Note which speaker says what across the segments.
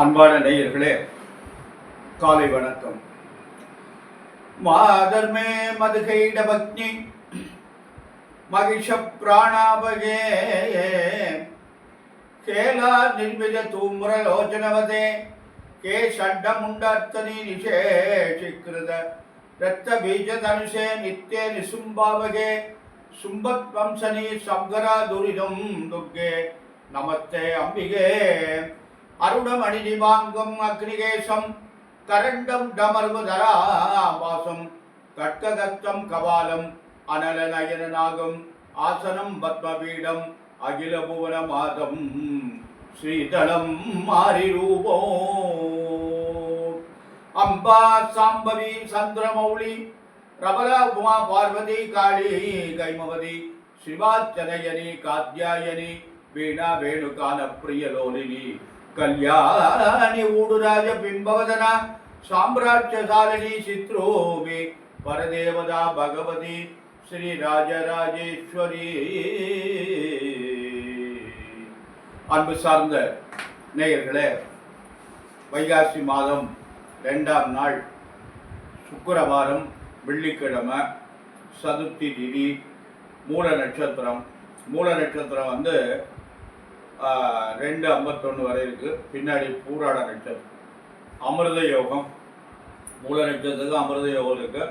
Speaker 1: அன்பான நேயர்களே, காலை வணக்கம். மாதர்மே மதுகைட பக்னி மகிஷ பிராணாபகே கேலா நிர்மித தூம்ரலோச்சனவதே கே ஷண்டமுண்டர்த்தனி நிஷேஷிகிருத ரத்த பீஜ தனுஷே நித்யே நிசும்பாவகே சும்பத் வம்சனி சங்கரா துரிதம் துர்கே நமஸ்தே அம்பிகே அருணமணி நிவாங்கம் அக்னிகேசம் கரண்டம் டமர்வதராபாசம் கட்ககத்தம் கபாலம் அனலநயனாகம் ஆசனம் பத்மபீடம் அகில புவன மாதம் ஸ்ரீதளம் மாரிரூபோ அம்பா சாம்பவி சந்திரமௌலி பிரபல உமா பார்வதி காளி கைமவதி சிவாச்சனயனி காத்யாயனி வீணா வேணுகான பிரியலோலினி கல்யாணி ஊடுராஜ பிம்பவதன சாம்ராஜ்யசாலினி சித்ரோமி பரதேவதா பகவதி ஸ்ரீ ராஜராஜேஸ்வரி. அன்பு சார்ந்த நேயர்களே, வைகாசி மாதம் 2ஆம் நாள் சுக்கிரவாரம், வெள்ளிக்கிழமை, சதுர்த்தி திதி, மூல நட்சத்திரம். மூல நட்சத்திரம் 2:51 வரை இருக்குது. பின்னாடி பூராட நட்சத்திரம், அமிர்த யோகம். மூல நட்சத்திரத்துக்கு அமிர்த யோகம் இருக்குது.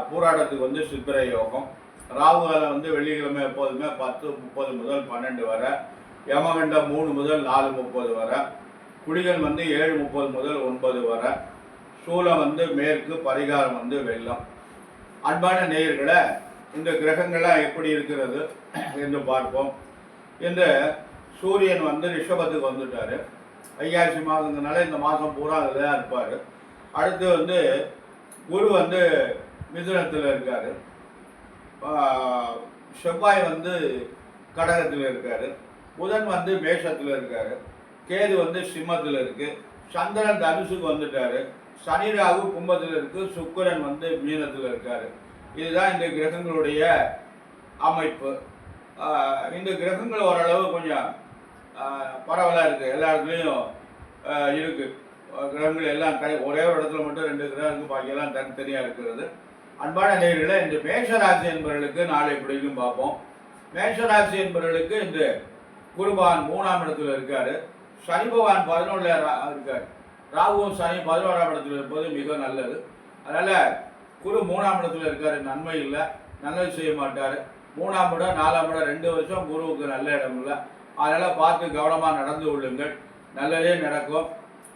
Speaker 1: பூராடத்துக்கு சித்திரை யோகம். ராகு காலம் வெள்ளிக்கிழமை எப்போதுமே 10:30 முதல் 12 வரை. யமகண்டம் 3 முதல் 4:30 வரை. குளிகன் 7:30 முதல் 9 வரை. சூலம் மேற்கு, பரிகாரம் வெள்ளம். அன்பான நேயர்களை, இந்த கிரகங்கள்லாம் எப்படி இருக்கிறது என்று பார்ப்போம். இந்த சூரியன் ரிஷபத்துக்கு வந்துட்டார். வைகாசி மாதங்கிறதுனால இந்த மாதம் பூரா அதில் தான் இருப்பார். அடுத்து குரு மிதுனத்தில் இருக்கார். செவ்வாய் கடகத்தில் இருக்கார். புதன் மேஷத்தில் இருக்கார். கேது சிம்மத்தில் இருக்குது. சந்திரன் தனுசுக்கு வந்துட்டார். சனி ராகு கும்பத்தில் இருக்குது. சுக்கிரன் மீனத்தில் இருக்கார். இதுதான் இந்த கிரகங்களுடைய அமைப்பு. இந்த கிரகங்கள் ஓரளவு கொஞ்சம் பரவலாக இருக்குது. எல்லா இடத்துலையும் இருக்குது. கிரகங்கள் எல்லாம் ஒரே ஒரு இடத்துல மட்டும் 2 கிரகம் இருக்குது. பாக்கியெல்லாம் தனித்தனியாக இருக்கிறது. அன்பான நேயர்களே, இந்த மேஷராசி என்பவர்களுக்கு நாளை எப்படிக்கும் பார்ப்போம். மேஷராசி என்பவர்களுக்கு இந்த குருபான் 3ஆம் இடத்துல இருக்கார். சனி பகவான் 11 இருக்கார். ராகுவும் சனி 11ஆம் இடத்துல இருப்பது மிக நல்லது. அதனால் குரு 3ஆம் இடத்துல இருக்கார். நன்மை இல்லை, நல்லது செய்ய மாட்டார். 3ஆம் இடம் 4ஆம் இடம் 2 வருஷம் குருவுக்கு நல்ல இடம் இல்லை. அதனால் பார்த்து கவனமாக நடந்து கொள்ளுங்கள். நல்லதே நடக்கும்.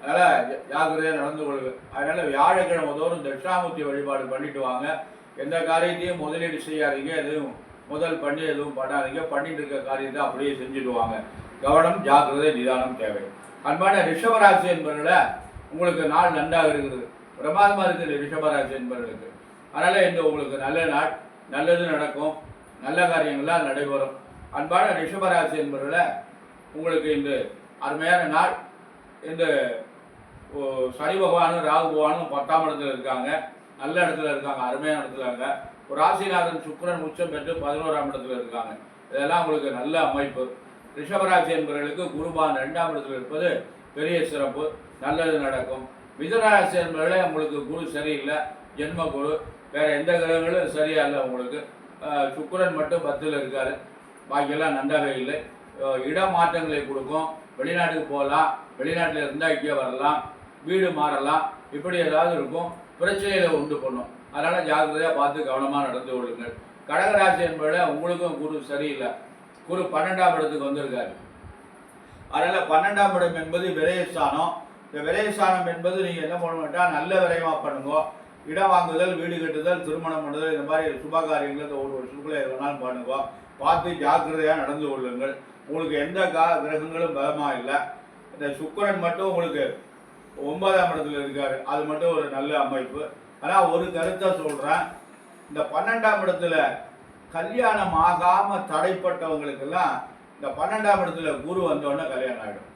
Speaker 1: அதனால் ஜாக்கிரதையாக நடந்து கொள்ளுங்கள். அதனால் வியாழக்கிழமை தோறும் தட்சிணாமூர்த்தி வழிபாடு பண்ணிட்டு வாங்க. எந்த காரியத்தையும் முதலீடு செய்யாதீங்க. எதுவும் முதல் பண்ணி எதுவும் பண்ணாதீங்க. பண்ணிட்டு இருக்க காரியத்தை அப்படியே செஞ்சுடுவாங்க. கவனம், ஜாக்கிரதை, நிதானம் தேவை. அன்பான ரிஷபராசி என்பவர்களை, உங்களுக்கு நாள் நன்றாக இருக்குது. பிரமாதமாக இருக்குது ரிஷபராசி என்பவர்களுக்கு. அதனால் இந்த உங்களுக்கு நல்ல நாள், நல்லது நடக்கும், நல்ல காரியங்கள்லாம் நடைபெறும். அன்பான ரிஷபராசி என்பவர்களை, உங்களுக்கு இந்த அருமையான நாள். இந்த சனி பகவானும் ராகு பகவானும் 10ஆம் இடத்துல இருக்காங்க. நல்ல இடத்துல இருக்காங்க, அருமையான இடத்துல இருக்காங்க. ஒரு ராசிநாதன் சுக்கிரன் உச்சம் பெற்று 11ஆம் இடத்துல இருக்காங்க. இதெல்லாம் உங்களுக்கு நல்ல அமைப்பு. ரிஷபராசி என்பவர்களுக்கு குருபான் 2ஆம் இடத்துல இருப்பது பெரிய சிறப்பு, நல்லது நடக்கும். மிதுனராசி என்பவர்களே, உங்களுக்கு குரு சரியில்லை, ஜென்ம குரு. வேறு எந்த கிரகங்களும் சரியா இல்லை. உங்களுக்கு சுக்கிரன் மட்டும் 10ல் இருக்கார். பாக்கியெல்லாம் நன்றாக இல்லை. இடமாற்றங்களை கொடுக்கும். வெளிநாட்டுக்கு போகலாம், வெளிநாட்டில் இருந்தால் இங்கே வரலாம், வீடு மாறலாம், இப்படி ஏதாவது இருக்கும். பிரச்சனைகளை உண்டு பண்ணும். அதனால் ஜாக்கிரதையாக பார்த்து கவனமாக நடந்து கொள்ளுங்கள். கடகராசி என்பதை உங்களுக்கும் குரு சரியில்லை. குரு 12ஆம் இடத்துக்கு வந்திருக்காரு. அதனால் 12ஆம் இடம் என்பது விரயஸ்தானம். இந்த விரயஸ்தானம் என்பது நீங்கள் என்ன பண்ண மாட்டால் நல்ல விரயமாக பண்ணுங்க. இடம் வாங்குதல், வீடு கட்டுதல், திருமணம் பண்ணுதல், இந்த மாதிரி சுப காரியங்களை ஒரு வருஷத்துக்குள்ளே எது வேணாலும் பண்ணுங்க. பார்த்து ஜாக்கிரதையாக நடந்து கொள்ளுங்கள். உங்களுக்கு எந்த கிரகங்களும் பலமாக இல்லை. இந்த சுக்கிரன் மட்டும் உங்களுக்கு 9ஆம் இடத்துல இருக்கார். அது மட்டும் ஒரு நல்ல அமைப்பு. ஆனால் ஒரு கருத்தை சொல்கிறேன். இந்த 12ஆம் இடத்துல கல்யாணம் ஆகாமல் தடைப்பட்டவங்களுக்கெல்லாம் இந்த 12ஆம் இடத்துல குரு வந்தோடனே கல்யாணம் ஆகிடும்.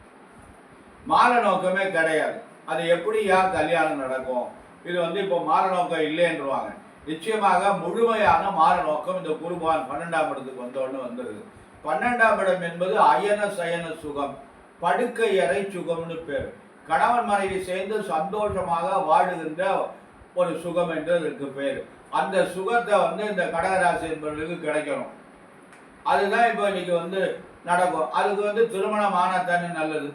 Speaker 1: மால நோக்கமே கிடையாது. அது எப்படியா கல்யாணம் நடக்கும்? இது இப்போ மால நோக்கம் இல்லைன்றுவாங்க. நிச்சயமாக முழுமையான மால நோக்கம் இந்த குருபான் 12ஆம் இடத்துக்கு வந்தோடனே வந்துடுது. 12ஆம் இடம் என்பது அயன சயன சுகம். படுக்கை அறை சுகம்னு பேர். கணவன் மனைவி சேர்ந்து சந்தோஷமாக வாழுகின்ற ஒரு சுகம் என்று அதற்கு பேர். அந்த சுகத்தை வந்து இந்த கடகராசி என்பவர்களுக்கு கிடைக்கணும். அதுதான் இப்போ இன்னைக்கு வந்து நடக்கும். அதுக்கு வந்து திருமணம் ஆனத்தானே நல்லது.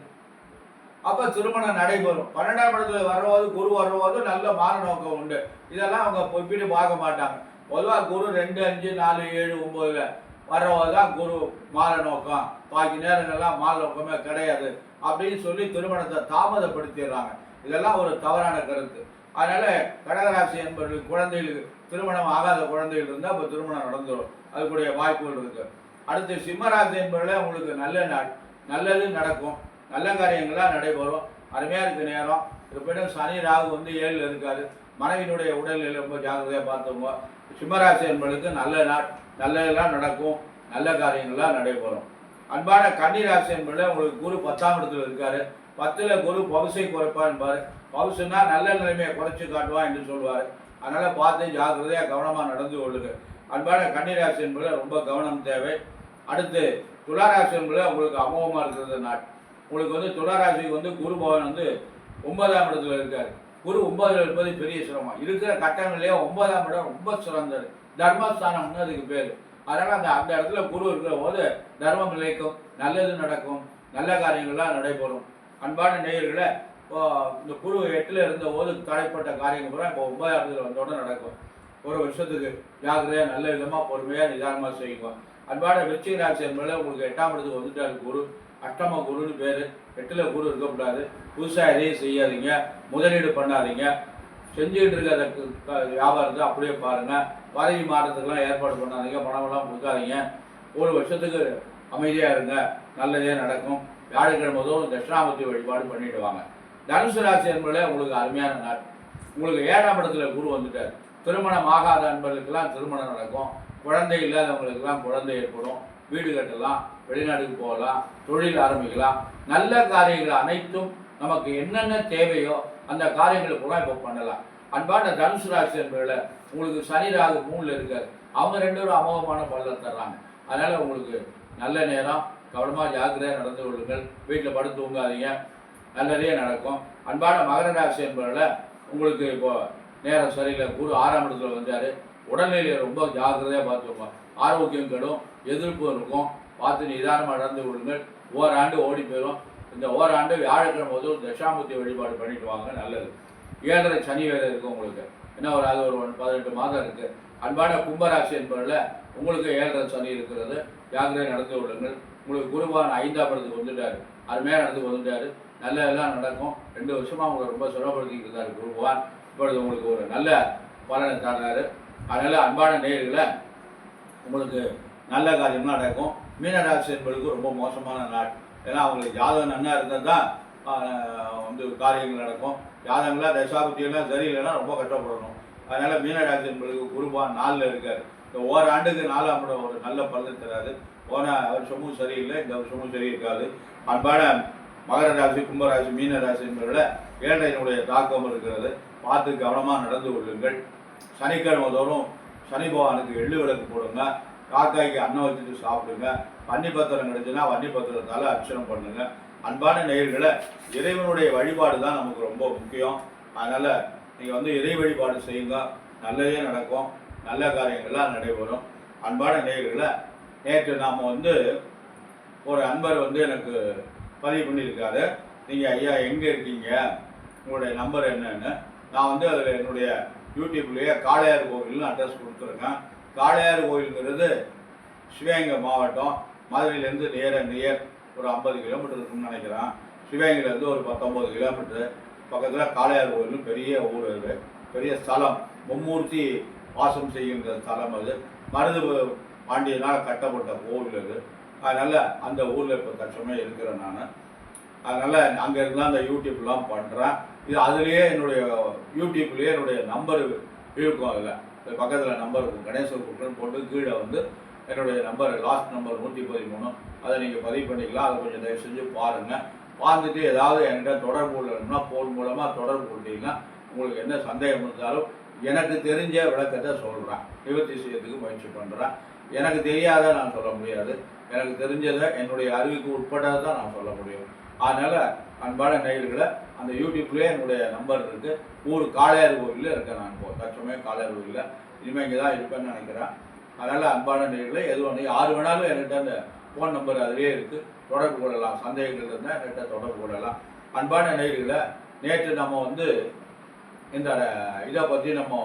Speaker 1: அப்போ திருமணம் நடைபெறும். 12ஆம் இடத்துல வர்றபோது குரு வர்றபோது நல்ல மாற நோக்கம் உண்டு. இதெல்லாம் அவங்க ஒப்பிட்டு பார்க்க மாட்டாங்க. பொதுவாக குரு 2, 5, 4, 7, 9 வர்றபோது தான் குரு மாற நோக்கம், பாக்கி நேரங்கள்லாம் மாற நோக்கமே கிடையாது அப்படின்னு சொல்லி திருமணத்தை தாமதப்படுத்திடுறாங்க. இதெல்லாம் ஒரு தவறான கருத்து. அதனால கடகராசி என்பவர்கள் குழந்தைகளுக்கு திருமணம் ஆகாத குழந்தைகள் இருந்தால் இப்போ திருமணம் நடந்துடும். அதுக்குடைய வாய்ப்புகள் இருக்கு. அடுத்து சிம்மராசி என்பவர்களே உங்களுக்கு நல்ல நாள், நல்லது நடக்கும், நல்ல காரியங்களாக நடைபெறும். அருமையாக இருக்க நேரம். இருப்பினும் சனி ராகு வந்து 7ல் இருக்காரு. மனைவியினுடைய உடல்நிலை ரொம்ப ஜாக்கிரதையாக பார்த்துங்க. சிம்மராசி என்பவர்களுக்கு நல்ல நாள், நல்லதெல்லாம் நடக்கும், நல்ல காரியங்களாக நடைபெறும். அன்பான கன்னிராசி என்பவர்களே உங்களுக்கு குரு 10ஆம் இடத்துல இருக்காரு. 10ல் குரு பவுசை குறைப்பான் என்பார். பவுசுன்னா நல்ல நிலைமையை குறைச்சி காட்டுவான் என்று சொல்வார். அதனால் பார்த்து ஜாக்கிரதையாக கவனமாக நடந்து கொள்ளுங்க. அன்பான கன்னிராசி என்பது ரொம்ப கவனம் தேவை. அடுத்து துளாராசி என்பது உங்களுக்கு அமோகமாக இருக்கிறது நாள். உங்களுக்கு வந்து துளாராசிக்கு வந்து குரு பவன் வந்து 9ஆம் இடத்துல இருக்கார். குரு 9ல் இருப்பது பெரிய சிரமம். இருக்கிற கட்டங்கள்லேயே 9ஆம் இடம் ரொம்ப சிறந்தது. தர்மஸ்தானம்னு அதுக்கு பேர். அதனால் அந்த இடத்துல குரு இருக்கிற போது தர்மம் நிலைக்கும், நல்லது நடக்கும், நல்ல காரியங்கள்லாம் நடைபெறும். அன்பான நேயர்களை இந்த குரு 8ல் இருந்த போது தடைப்பட்ட காரியங்கள் பூரா இப்போ 9ஆம் இடத்துல வந்தோட நடக்கும். ஒரு வருஷத்துக்கு ஜாக்கிரதையாக நல்ல விதமாக பொறுமையாக நிதானமாக செய்வோம். அன்பான விருச்சிக ராசி என்பதில் உங்களுக்கு 8ஆம் இடத்துக்கு வந்துட்டாரு குரு. அஷ்டம குருன்னு பேர். 8ல் குரு இருக்கக்கூடாது. புதுசாக எதையும் செய்யாதீங்க, முதலீடு பண்ணாதீங்க. செஞ்சுக்கிட்டு இருக்க வியாபாரத்தை அப்படியே பாருங்கள். பதவி மாற்றத்துக்கெல்லாம் ஏற்பாடு பண்ணாதீங்க, பணமெல்லாம் கொடுக்காதீங்க. ஒரு வருஷத்துக்கு அமைதியாக இருங்க, நல்லதே நடக்கும். வியாழக்கிழமை தோறும் தட்சிணாமூர்த்தி வழிபாடு பண்ணிட்டு வாங்க. தனுசு ராசி என்பதில் உங்களுக்கு அருமையான நாள். உங்களுக்கு 7ஆம் இடத்துல குரு வந்துட்டார். திருமணம் ஆகாத அன்பர்களுக்கெல்லாம் திருமணம் நடக்கும். குழந்தை இல்லாதவங்களுக்கெல்லாம் குழந்தை ஏற்படும். வீடு கட்டலாம், வெளிநாட்டுக்கு போகலாம், தொழில் ஆரம்பிக்கலாம். நல்ல காரியங்கள் அனைத்தும் நமக்கு என்னென்ன தேவையோ அந்த காரியங்களை கூட இப்போ பண்ணலாம். அன்பான தனுசு ராசி என்பதில் உங்களுக்கு சனி ராகு 3ல் இருக்காரு. அவங்க 2 பேரும் அமோகமான பலன் தர்றாங்க. அதனால் உங்களுக்கு நல்ல நேரம், கவனமாக ஜாக்கிரதையாக நடந்து கொள்ளுங்கள். வீட்டில் படுத்து தூங்காதீங்க, நல்லதே நடக்கும். அன்பான மகர ராசி என்பதில் உங்களுக்கு இப்போ நேரம் சரியில்லை. குரு 6ஆம் இடத்துல வந்தார். உடல்நிலையை ரொம்ப ஜாக்கிரதையாக பார்த்துக்கோங்க. ஆரோக்கியம் கெடும், எதிர்ப்பு இருக்கும். பார்த்து நிதானமாக நடந்து கொள்ளுங்கள். ஓராண்டு ஓடி போயிடும். இந்த ஓராண்டு வியாழக்கிழமை போது தட்சிணாமூர்த்தி வழிபாடு பண்ணிட்டு வாங்க, நல்லது. 7.5 சனி வேலை இருக்குது உங்களுக்கு. என்ன ஒரு அது ஒரு 18 மாதம் இருக்குது. அன்பான கும்பராசி என்பதில் உங்களுக்கு 7.5 சனி இருக்கிறது. ஜாக்கிரதை நடந்து கொள்ளுங்கள். உங்களுக்கு குருவான் 5ஆம் இடத்துக்கு வந்துட்டார். அருமையாக நடந்து வந்துட்டார். நல்லதெல்லாம் நடக்கும். 2 வருஷமாக உங்களை ரொம்ப சிரமப்படுத்திக்கிட்டு இருந்தார் குருவான். இப்பொழுது உங்களுக்கு ஒரு நல்ல பலனை தர்றாரு. அதனால் அன்பான நேயர்களை உங்களுக்கு நல்ல காரியம்லாம் நடக்கும். மீனராசி என்பதுக்கு ரொம்ப மோசமான நாள். ஏன்னா அவங்களுக்கு ஜாதகம் நன்னா இருந்தால் தான் வந்து காரியங்கள் நடக்கும். ஜாதகங்களாக தசாபுத்தியெல்லாம் சரியில்லைன்னா ரொம்ப கஷ்டப்படணும். அதனால் மீனராசி என்பதுக்கு குருபான் 4ல் இருக்கார். இந்த ஓராண்டுக்கு 4ஆம் இடம் ஒரு நல்ல பலனை தராது. போன வருஷமும் சரியில்லை, இந்த வருஷமும் சரி இருக்காது. அன்பான மகர ராசி, கும்பராசி, மீனராசி என்பதில் 7.5 தாக்கம் இருக்கிறது. பார்த்து கவனமாக நடந்து கொள்ளுங்கள். சனிக்கிழமை தோறும் சனி பகவானுக்கு எள்ளு விளக்கு போடுங்க. காக்காய்க்கு அன்னம் வச்சுட்டு சாப்பிடுங்க. வன்னிப்பத்திரம் கிடைச்சுன்னா வன்னிப்பத்திரத்தால் அர்ச்சனை பண்ணுங்க. அன்பான நேயர்களை இறைவனுடைய வழிபாடு தான் நமக்கு ரொம்ப முக்கியம். அதனால் நீங்கள் வந்து இறை வழிபாடு செய்யுங்க, நல்லதே நடக்கும், நல்ல காரியங்கள்லாம் நடைபெறும். அன்பான நேயர்களை நேற்று நாம் வந்து ஒரு அன்பர் வந்து எனக்கு பதிவு பண்ணியிருக்காரு. நீங்கள் ஐயா எங்கே இருக்கீங்க, உங்களுடைய நம்பர் என்னன்னு. நான் வந்து அதில் என்னுடைய யூடியூப்லேயே காளையார் கோவில்னு அட்ரஸ் கொடுத்துருக்கேன். காளையார் கோவிலுங்கிறது சிவகங்கை மாவட்டம். மதுரையிலேருந்து நியர் ஒரு 50 கிலோமீட்டர் இருக்குன்னு நினைக்கிறேன். சிவகங்கையிலேருந்து ஒரு 19 கிலோமீட்டரு பக்கத்தில் காளையார் கோவில்னு பெரிய ஊர். அது பெரிய ஸ்தலம், மும்மூர்த்தி வாசம் செய்கின்ற ஸ்தலம். அது மருது பாண்டியனால் கட்டப்பட்ட கோவில் அது. அதனால் அந்த ஊரில் இப்போ தற்சமயம் இருக்கிறேன் நான். அதனால் அங்கே இருந்தால் அந்த யூடியூப்லாம் பண்ணுறேன். இது அதுலேயே என்னுடைய யூடியூப்லேயே என்னுடைய நம்பர் இருக்கும். அதில் பக்கத்தில் நம்பர் இருக்கும், கணேசர் குற்றன்னு போட்டு கீழே வந்து என்னுடைய நம்பர் லாஸ்ட் நம்பர் 113. அதை நீங்கள் பதிவு பண்ணிக்கலாம். அதை கொஞ்சம் தயவு செஞ்சு பாருங்கள். பார்த்துட்டு ஏதாவது என்கிட்ட தொடர்பு கொள்ளணும்னா ஃபோன் மூலமாக தொடர்பு கொண்டீங்கன்னா உங்களுக்கு என்ன சந்தேகம் இருந்தாலும் எனக்கு தெரிஞ்ச விளக்கத்தை சொல்கிறேன், நிவர்த்தி செய்யறதுக்கு முயற்சி பண்ணுறேன். எனக்கு தெரியாத நான் சொல்ல முடியாது. எனக்கு தெரிஞ்சதை என்னுடைய அறிவுக்கு உட்பட்டதை தான் நான் சொல்ல முடியும். அதனால் அன்பான நேயர்களை அந்த யூடியூப்லேயே என்னுடைய நம்பர் இருக்குது. ஊர் காளையார் கோவிலில் இருக்கேன். நான் இப்போ தற்சமயம் காளையார் கோவிலில் இனிமேல் இங்கே தான் இருப்பேன்னு நினைக்கிறேன். அதனால் அன்பான நேயர்களை எது ஒன்று யார் வேணாலும் என்கிட்ட அந்த ஃபோன் நம்பர் அதிலே இருக்குது, தொடர்பு கொள்ளலாம். சந்தேகங்கள் இருந்தால் என்கிட்ட தொடர்பு கொள்ளலாம். அன்பான நேயர்களை, நேற்று நம்ம வந்து இந்த இதை பற்றி நம்ம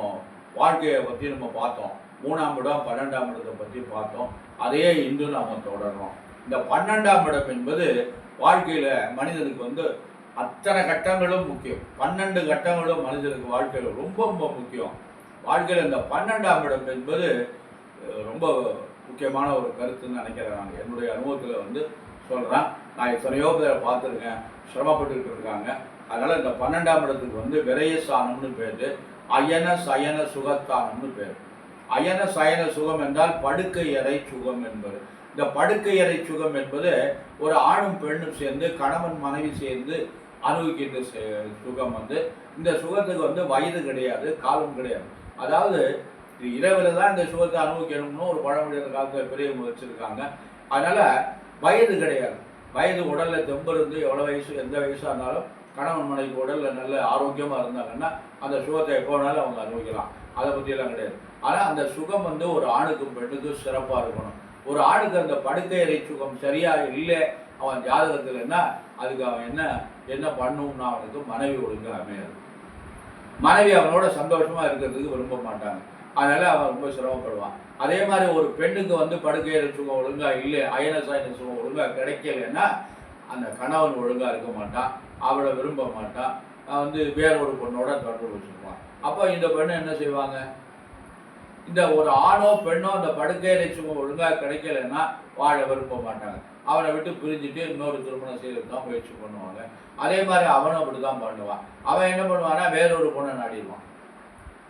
Speaker 1: வாழ்க்கையை பற்றி நம்ம பார்த்தோம். 3ஆம் இடம் 12ஆம் இடத்தை பற்றி பார்த்தோம். அதையே இன்று நாம் தொடர்றோம். இந்த 12ஆம் இடம் என்பது வாழ்க்கையில் மனிதனுக்கு வந்து அத்தனை கட்டங்களும் முக்கியம். 12 கட்டங்களும் மனிதனுக்கு வாழ்க்கையில் ரொம்ப ரொம்ப முக்கியம். வாழ்க்கையில் இந்த 12ஆம் இடம் என்பது ரொம்ப முக்கியமான ஒரு கருத்துன்னு நினைக்கிறேன். நான் என்னுடைய அனுபவத்தில் வந்து சொல்கிறேன். நான் எத்தனையோ பேரை பார்த்துருக்கேன், சிரமப்பட்டுக்கிட்டு இருக்காங்க. அதனால் இந்த 12ஆம் இடத்துக்கு வந்து விரயஸ்தானம்னு பேர், அயன சயன சுகத்தானம்னு பேர். அயன சயன சுகம் என்றால் படுக்கை அறை சுகம் என்பது. இந்த படுக்கை அறை சுகம் என்பது ஒரு ஆணும் பெண்ணும் சேர்ந்து, கணவன் மனைவி சேர்ந்து அனுபவிக்கின்ற சுகம் வந்து, இந்த சுகத்துக்கு வந்து வயது கிடையாது, காலம் கிடையாது. அதாவது இரவில் தான் இந்த சுகத்தை அனுபவிக்கணும்னு ஒரு பழமொழியான காலத்தில் பெரியவங்க வச்சுருக்காங்க. அதனால் வயது கிடையாது. வயது உடலில் தெம்பு இருந்து எவ்வளோ வயசு எந்த வயசாக இருந்தாலும் கணவன் மனைவி உடலில் நல்ல ஆரோக்கியமாக இருந்தாங்கன்னா அந்த சுகத்தை எப்போ வேணாலும் அவங்க அனுபவிக்கலாம். அதை பற்றியெல்லாம் கிடையாது. ஆனால் அந்த சுகம் வந்து ஒரு ஆணுக்கும் பெண்ணுக்கும் சிறப்பாக இருக்கணும். ஒரு ஆணுக்கு அந்த படுக்கை அறை சுகம் சரியாக இல்லை அவன் ஜாதகத்தில்னா அதுக்கு அவன் என்ன பண்ணும்னா அவனுக்கு மனைவி ஒழுங்காக அமையாது. மனைவி அவனோட சந்தோஷமாக இருக்கிறதுக்கு விரும்ப மாட்டாங்க. அதனால் அவன் ரொம்ப சிரமப்படுவான். அதே மாதிரி ஒரு பெண்ணுக்கு வந்து படுக்கை அறை சுகம் ஒழுங்காக இல்லை, அயன சயன சுகம் ஒழுங்காக கிடைக்கலைன்னா அந்த கணவன் ஒழுங்காக இருக்க மாட்டான், அவளை விரும்ப மாட்டான், வந்து வேறொரு பொண்ணோட தொடர்பு வச்சுருப்பான். அப்போ இந்த பெண்ணு என்ன செய்வாங்க? இந்த ஒரு ஆணோ பெண்ணோ அந்த படுக்கை அறை சுகம் ஒழுங்காக கிடைக்கலைன்னா வாழ விரும்ப மாட்டாங்க. அவனை விட்டு பிரிஞ்சுட்டு இன்னொரு திருமணம் செய்யறது தான் முயற்சி பண்ணுவாங்க. அதே மாதிரி அவனும் அப்படி தான் பண்ணுவான். அவன் என்ன பண்ணுவான்னா வேறொரு பொண்ணை நாடிடுவான்.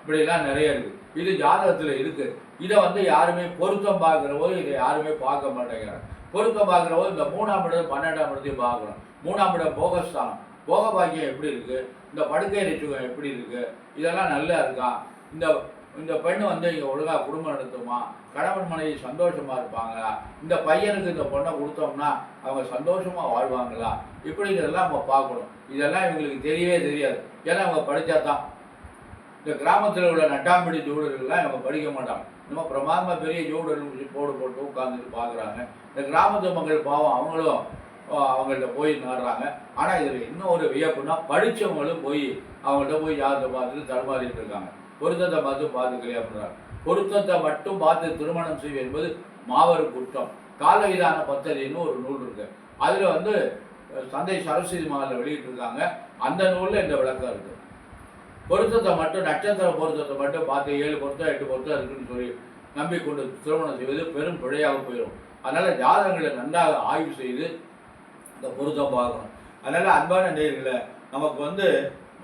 Speaker 1: இப்படிலாம் நிறைய இருக்குது. இது ஜாதகத்தில் இருக்குது. இதை வந்து யாருமே பொருத்தம் பார்க்குற போது இதை யாருமே பார்க்க மாட்டேங்கிறாங்க. பொருத்தம் பார்க்குற போது இந்த 3ஆம் இடம் 12ஆம் இடத்தையும் பார்க்கணும். 3ஆம் இடம் போகஸ்தானம், போக பாக்கியம் எப்படி இருக்குது, இந்த படுக்கை அறை எப்படி இருக்குது, இதெல்லாம் நல்லா இருக்கா, இந்த பெண்ணு வந்து இங்கே ஒழுங்காக குடும்பம் நடத்துமா, கணவன் மனைவி சந்தோஷமாக இருப்பாங்களா, இந்த பையனுக்கு இந்த பொண்ணை கொடுத்தோம்னா அவங்க சந்தோஷமாக வாழ்வாங்களா, இப்படிங்கிறதெல்லாம் நம்ம பார்க்கணும். இதெல்லாம் இவங்களுக்கு தெரியவே தெரியாது. ஏன்னா அவங்க படித்தா தான். இந்த கிராமத்தில் உள்ள நட்டாம்படி ஜோடர்கள்லாம் இவங்க படிக்க மாட்டாங்க. நம்ம பிரமாதமாக பெரிய ஜோடர்கள் போட்டு உட்காந்துட்டு பார்க்குறாங்க. இந்த கிராமத்து மக்கள் பாவம் அவங்களும் அவங்கள்ட்ட போய் நாடுறாங்க. ஆனால் இதில் இன்னும் ஒரு வியப்புனா படித்தவங்களும் போய் அவங்கள்ட்ட போய் யார்கிட்ட பார்த்துட்டு தடுமாறிட்டு இருக்காங்க. பொருத்தத்தை பார்த்து கல்யாணம். பொருத்தத்தை மட்டும் பார்த்து திருமணம் செய்வது என்பது மாபெரும் குற்றம். காலவிதான பத்ததின்னு ஒரு நூல் இருக்கு. அதில் வந்து தந்தை சரஸ்வதி மகாலில் வெளியிட்டிருக்காங்க. அந்த நூலில் இந்த விளக்கம் இருக்குது. பொருத்தத்தை மட்டும் நட்சத்திர பொருத்தத்தை மட்டும் பார்த்து 7 பொருத்தம் 8 பொருத்தம் இருக்குன்னு சொல்லி நம்பிக்கொண்டு திருமணம் செய்வது பெரும் பிழையாக போயிடும். அதனால் ஜாதகங்களை நன்றாக ஆய்வு செய்து இந்த பொருத்தம் பார்க்கணும். அதனால் அன்பான நேயர்களே, நமக்கு வந்து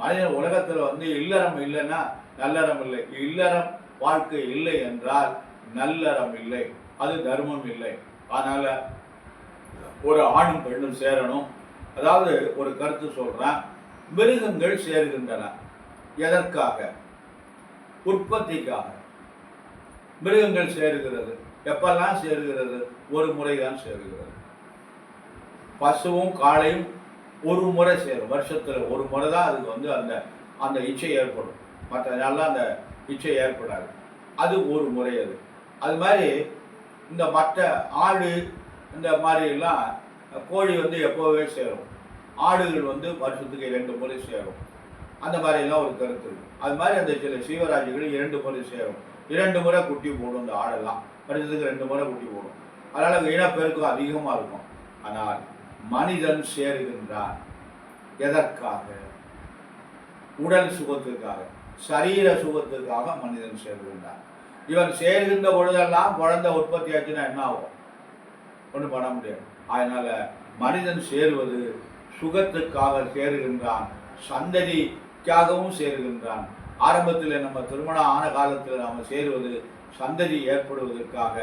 Speaker 1: மனித உலகத்தில் வந்து இல்லறம் இல்லைன்னா நல்லறம் இல்லை, இல்லறம் வாழ்க்கை இல்லை என்றால் நல்லறம் இல்லை, அது தர்மம் இல்லை. அதனால் ஒரு ஆணும் பெண்ணும் சேரணும். அதாவது ஒரு கருத்து சொல்கிறேன், மிருகங்கள் சேருகின்றன. எதற்காக? உற்பத்திக்காக. மிருகங்கள் சேருகிறது. எப்பெல்லாம் சேருகிறது? ஒரு முறை தான் சேருகிறது. பசுவும் காளையும் ஒரு முறை சேரும். வருஷத்தில் ஒரு முறை தான் அதுக்கு வந்து அந்த இச்சை ஏற்படும். மற்ற நாள்லாம் அந்த இச்சை ஏற்படாது. அது ஒரு முறை. அது மாதிரி இந்த மற்ற ஆடு இந்த மாதிரிலாம் கோழி வந்து எப்போவே சேரும். ஆடுகள் வந்து வருஷத்துக்கு 2 முறை சேரும். அந்த மாதிரிலாம் ஒரு கருத்து இருக்குது. அது மாதிரி அந்த சில சீவராஜிகள் 2 முறை சேரும். 2 முறை குட்டி போடும். இந்த ஆடெல்லாம் வருஷத்துக்கு 2 முறை குட்டி போடும். அதனால் இனப்பெருக்கம் அதிகமாக இருக்கும். ஆனால் மனிதன் சேருகின்றான். எதற்காக? உடல் சுகத்துக்காக, சரீர சுகத்துக்காக மனிதன் சேருகின்றான். இவன் சேர்கின்ற பொழுதெல்லாம் குழந்தை உற்பத்தி ஆச்சுன்னா என்ன ஆகும்? ஒன்றும் பண்ண முடியாது. அதனால மனிதன் சேருவது சுகத்துக்காக சேருகின்றான், சந்ததிக்காகவும் சேருகின்றான். ஆரம்பத்தில் நம்ம திருமணம் ஆன காலத்தில் நம்ம சேருவது சந்ததி ஏற்படுவதற்காக,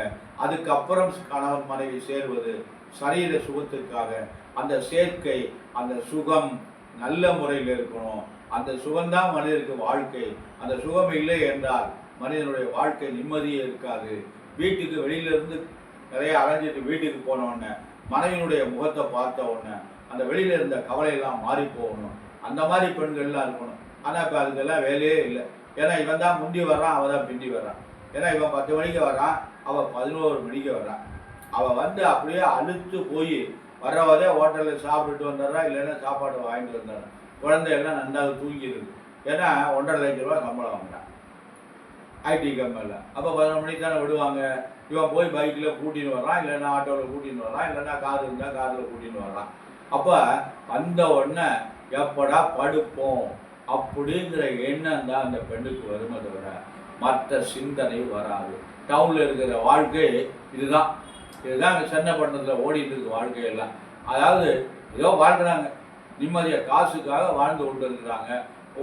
Speaker 1: அதுக்கப்புறம் கணவன் மனைவி சேருவது சரீர சுகத்துக்காக. அந்த சேர்க்கை, அந்த சுகம் நல்ல முறையில் இருக்கணும். அந்த சுகம்தான் மனிதனுக்கு வாழ்க்கை. அந்த சுகம் இல்லை என்றால் மனிதனுடைய வாழ்க்கை நிம்மதியே இருக்காது. வீட்டுக்கு வெளியிலிருந்து நிறைய அலைஞ்சிட்டு வீட்டுக்கு போன உடனே மனைவியினுடைய முகத்தை பார்த்த உடனே அந்த வெளியில் இருந்த கவலையெல்லாம் மாறி போகணும், அந்த மாதிரி பெண்கள்லாம் இருக்கணும். ஆனால் இப்போ அதுக்கெல்லாம் வேலையே இல்லை. ஏன்னா இவன் தான் முந்தி வர்றான், அவள் தான் பிந்தி வர்றான். ஏன்னா இவன் 10 மணிக்கு வர்றான், அவள் 11 மணிக்கு வர்றான். அவள் வந்து அப்படியே அழுத்து போய் வர்றவதே ஹோட்டலில் சாப்பிட்டுட்டு வந்துடுறான், இல்லைன்னா சாப்பாடு வாங்கிட்டு வந்துடுறான். குழந்தையெல்லாம் நன்றாக தூங்கிடுது. ஏன்னா 1,50,000 ரூபா சம்பளம் வாங்குறான் ஐடி கம்பெனியில். அப்போ 11 மணிக்கு தானே விடுவாங்க. இவன் போய் பைக்கில் கூட்டின்னு வர்றான், இல்லைன்னா ஆட்டோவில் கூட்டின்னு வர்றான், இல்லைன்னா கார் இருந்தால் காரில் கூட்டின்னு வர்றான். அப்போ வந்த உடனே எப்படா படுப்போம் அப்படிங்கிற எண்ணம் தான் அந்த பெண்ணுக்கு வருமே தவிர மற்ற சிந்தனை வராது. டவுனில் இருக்கிற வாழ்க்கை இதுதான். சென்னப்பட்டினத்தில் ஓடிட்டு இருக்கு வாழ்க்கையெல்லாம். அதாவது ஏதோ வாழ்கிறாங்க, நிம்மதியாக காசுக்காக வாழ்ந்து கொண்டு இருக்கிறாங்க.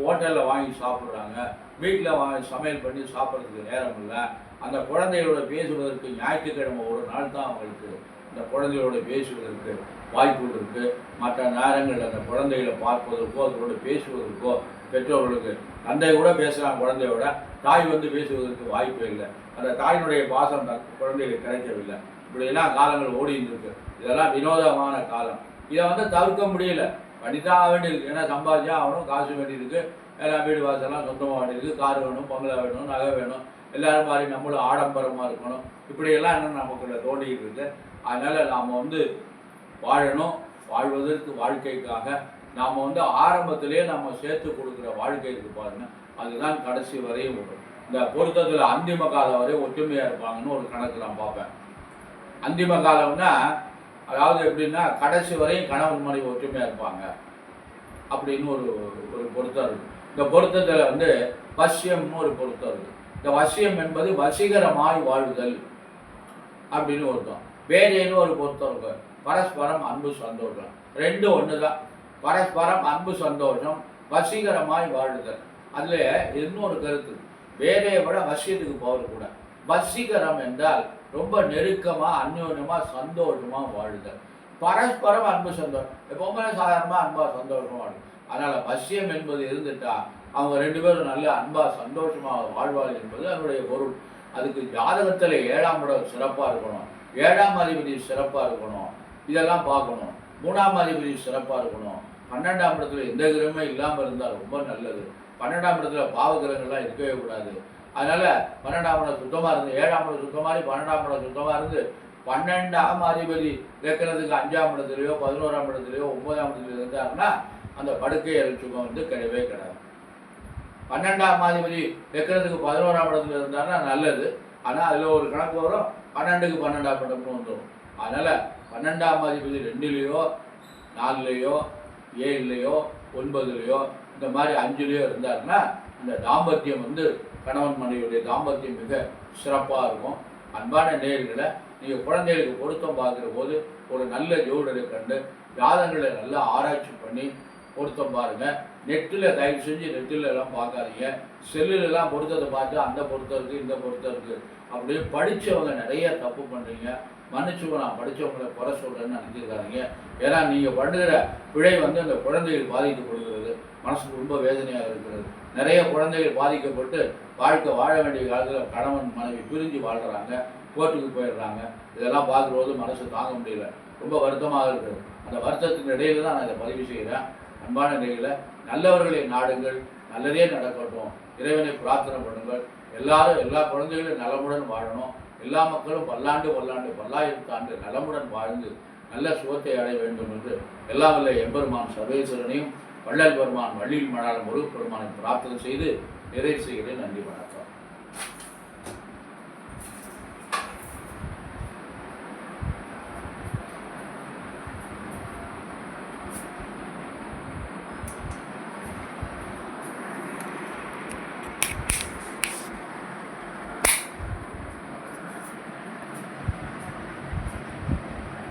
Speaker 1: ஹோட்டலில் வாங்கி சாப்பிட்றாங்க, வீட்டில் வாங்கி சமையல் பண்ணி சாப்பிட்றதுக்கு நேரம் இல்லை. அந்த குழந்தைகளோட பேசுவதற்கு ஞாயிற்றுக்கிழமை ஒரு நாள் தான் அவங்களுக்கு அந்த குழந்தைகளோட பேசுவதற்கு வாய்ப்புகள் இருக்குது. மற்ற நேரங்களில் அந்த குழந்தைகளை பார்ப்பதற்கோ அதோட பேசுவதற்கோ பெற்றோர்களுக்கு தந்தை கூட பேசுகிறாங்க, குழந்தையோட தாய் வந்து பேசுவதற்கு வாய்ப்பு இல்லை. அந்த தாயினுடைய பாசம் குழந்தைகளுக்கு கிடைக்கவில்லை. இப்படியெல்லாம் காலங்கள் ஓடிட்டு இருக்கு. இதெல்லாம் வினோதமான காலம். இதை வந்து தவிர்க்க முடியல, பண்ணித்தான் வேண்டியிருக்கு. ஏன்னா சம்பாதிச்சா ஆகணும், காசு வேண்டியிருக்கு, எல்லாம் வீடு வாசலாம் சொந்தமாக வேண்டியிருக்கு, கார் வேணும், பங்களா வேணும், நகை வேணும், எல்லாரும் மாதிரி நம்மளும் ஆடம்பரமாக இருக்கணும். இப்படியெல்லாம் இன்னும் நமக்குள்ள தோண்டிக்கிட்டு இருக்கு. அதனால் நாம் வந்து வாழணும். வாழ்வதற்கு வாழ்க்கைக்காக நாம் வந்து ஆரம்பத்திலே நம்ம சேர்த்து கொடுக்குற வாழ்க்கை இருக்கு பாருங்க, அதுதான் கடைசி வரையும் வரும். இந்த பொருத்தத்தில் அந்திம காலம் வரை ஒற்றுமையாக இருப்பாங்கன்னு ஒரு கணக்கு நான் பார்ப்பேன். அந்திம காலம்னா அதாவது எப்படின்னா கடைசி வரையும் கணவன் மனைவி ஒற்றுமையாக இருப்பாங்க அப்படின்னு ஒரு பொருத்தம் இருக்குது. இந்த பொருத்தத்தில் வந்து வசியம்னு ஒரு பொருத்தம் இருக்குது. இந்த வசியம் என்பது வசீகரமாய் வாழ்தல் அப்படின்னு ஒருத்தம். வேறேன்னு ஒரு பொருத்தம் இருக்கு, பரஸ்பரம் அன்பு சந்தோஷம். ரெண்டும் ஒன்று தான். பரஸ்பரம் அன்பு சந்தோஷம், வசீகரமாய் வாழுதல். அதில் இன்னொரு கருத்து, வேறையை விட வசியத்துக்கு போகிறது கூட. வசீகரம் என்றால் ரொம்ப நெருக்கமாக அந்யோன்யமாக சந்தோஷமாக வாழுதல். பரஸ்பரம் அன்பு சந்தோஷம், எப்பவுமே சாதாரணமாக அன்பாக சந்தோஷமாக வாழும். அதனால் வசியம் என்பது இருந்துட்டா அவங்க 2 பேரும் நல்ல அன்பாக சந்தோஷமாக வாழ்வார்கள் என்பது அதனுடைய பொருள். அதுக்கு ஜாதகத்தில் 7ஆம் இடம் சிறப்பாக இருக்கணும், 7ஆம் அதிபதி சிறப்பாக இருக்கணும், இதெல்லாம் பார்க்கணும். 3ஆம் அதிபதி சிறப்பாக இருக்கணும். 12ஆம் இடத்துல எந்த கிரகமே இல்லாமல் இருந்தால் ரொம்ப நல்லது. 12ஆம் இடத்துல பாவ கிரகங்கள்லாம் இருக்கவே கூடாது. அதனால் 12ஆம் இடம் சுத்தமாக இருந்து, 7ஆம் இடம் சுத்தமாக, 12ஆம் இடம் சுத்தமாக இருந்து, 12ஆம் அதிபதி வைக்கிறதுக்கு 5ஆம் இடத்துலையோ 11ஆம் இடத்துலையோ 9ஆம் இடத்துல இருந்தாருன்னா அந்த படுக்கை சுகம் வந்து கிடையவே கிடையாது. 12ஆம் அதிபதி வைக்கிறதுக்கு 11ஆம் இடத்துல இருந்தாருன்னா நல்லது. ஆனால் அதில் ஒரு கணக்கு வரும், 12க்கு 12ஆம் இடம்னு வந்துடும். அதனால் 12ஆம் அதிபதி 2லேயோ 4லேயோ 7லேயோ 9லேயோ இந்த மாதிரி 5லேயோ இருந்தாருன்னா அந்த தாம்பத்தியம் வந்து கணவன் மனைவியுடைய தாம்பத்தியம் மிக சிறப்பாக இருக்கும். அன்பான நேயர்களை, நீங்கள் குழந்தைகளுக்கு பொருத்தம் பார்க்குற போது ஒரு நல்ல ஜோடரை கண்டு ஜாதகங்களை நல்லா ஆராய்ச்சி பண்ணி பொருத்தம் பாருங்கள். நெட்டில் தயவு செஞ்சு நெட்டில் எல்லாம் பார்க்காதீங்க. செல்லுலெல்லாம் பொருத்தத்தை பார்த்து அந்த பொருத்தம் இருக்குது இந்த பொருத்தம் இருக்குது அப்படியே படித்தவங்க நிறைய தப்பு பண்ணுறீங்க. மன்னிச்சுக்கோ, நான் படித்தவங்களை குறை சொல்கிறேன்னு நினைச்சிருக்காதீங்க. ஏன்னா நீங்கள் பண்ணுகிற பிழை வந்து அந்த குழந்தைகள் பாதிக்கப்படுகிறது, மனசுக்கு ரொம்ப வேதனையாக இருக்கிறது. நிறைய குழந்தைகள் பாதிக்கப்பட்டு வாழ்க்கை வாழ வேண்டிய காலத்தில் கணவன் மனைவி பிரிஞ்சு வாழ்கிறாங்க, கோர்ட்டுக்கு போயிடுறாங்க. இதெல்லாம் பார்க்கும்போது மனசு தாங்க முடியல, ரொம்ப வருத்தமாக இருக்குது. அந்த வருத்தத்தின் இடையில தான் நான் இதை பதிவு செய்கிறேன். அன்பான நிலையில் நல்லவர்களை நாடுங்கள், நல்லதே நடக்கட்டும், இறைவனை பிரார்த்தனை பண்ணுங்கள். எல்லாரும் எல்லா குழந்தைகளும் நலமுடன் வாழணும். எல்லா மக்களும் பல்லாண்டு 1000 ஆண்டு நலமுடன் வாழ்ந்து நல்ல சுகத்தை அடைய வேண்டும் என்று எல்லாம் வல்ல எம்பெருமான் சர்வேஸ்வரனையும் வள்ளல் பெருமான் வள்ளியில் மணாள முருகப் பெருமானை பிரார்த்தனை செய்து நிறைவு செய்கிறேன். நன்றி. வணக்கம்.